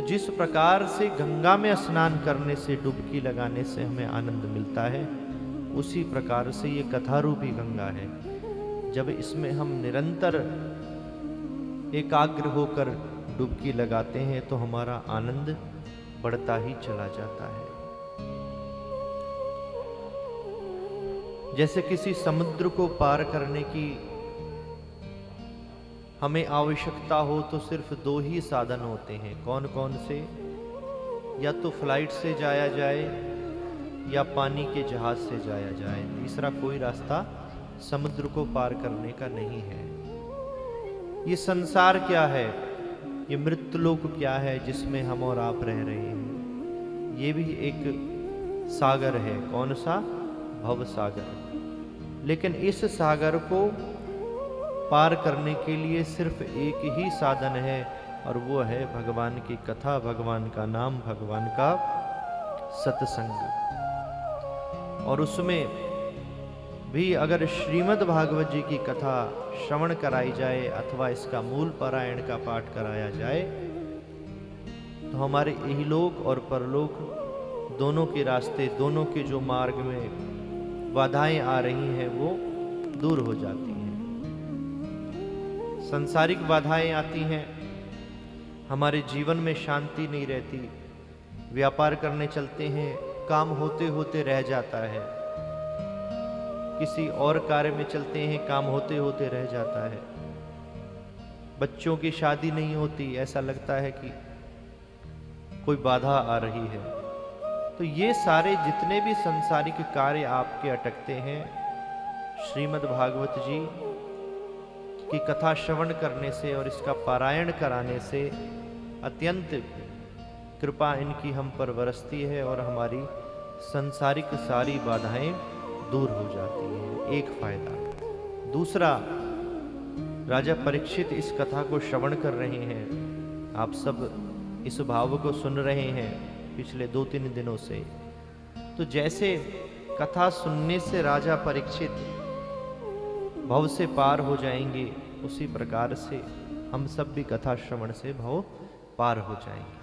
जिस प्रकार से गंगा में स्नान करने से, डुबकी लगाने से हमें आनंद मिलता है, उसी प्रकार से ये कथा रूपी गंगा है। जब इसमें हम निरंतर एकाग्र होकर डुबकी लगाते हैं तो हमारा आनंद बढ़ता ही चला जाता है। जैसे किसी समुद्र को पार करने की हमें आवश्यकता हो तो सिर्फ 2 ही साधन होते हैं। कौन कौन से? या तो फ्लाइट से जाया जाए या पानी के जहाज से जाया जाए। तीसरा कोई रास्ता समुद्र को पार करने का नहीं है। ये संसार क्या है? ये मृत्युलोक क्या है जिसमें हम और आप रह रहे हैं? ये भी एक सागर है। कौन सा? भव सागर। लेकिन इस सागर को पार करने के लिए सिर्फ एक ही साधन है, और वो है भगवान की कथा, भगवान का नाम, भगवान का सत्संग। और उसमें भी अगर श्रीमद् भागवत जी की कथा श्रवण कराई जाए अथवा इसका मूल पारायण का पाठ कराया जाए तो हमारे इहलोक और परलोक दोनों के रास्ते, दोनों के जो मार्ग में बाधाएं आ रही हैं वो दूर हो जाती हैं। सांसारिक बाधाएं आती हैं, हमारे जीवन में शांति नहीं रहती। व्यापार करने चलते हैं, काम होते होते रह जाता है। किसी और कार्य में चलते हैं, काम होते होते रह जाता है। बच्चों की शादी नहीं होती, ऐसा लगता है कि कोई बाधा आ रही है। तो ये सारे जितने भी सांसारिक कार्य आपके अटकते हैं, श्रीमद् भागवत जी की कथा श्रवण करने से और इसका पारायण कराने से अत्यंत कृपा इनकी हम पर बरसती है और हमारी सांसारिक सारी बाधाएं दूर हो जाती हैं। एक फायदा। दूसरा, राजा परीक्षित इस कथा को श्रवण कर रहे हैं। आप सब इस भाव को सुन रहे हैं पिछले 2-3 दिनों से। तो जैसे कथा सुनने से राजा परीक्षित भव से पार हो जाएंगे, उसी प्रकार से हम सब भी कथा श्रवण से भव पार हो जाएंगे।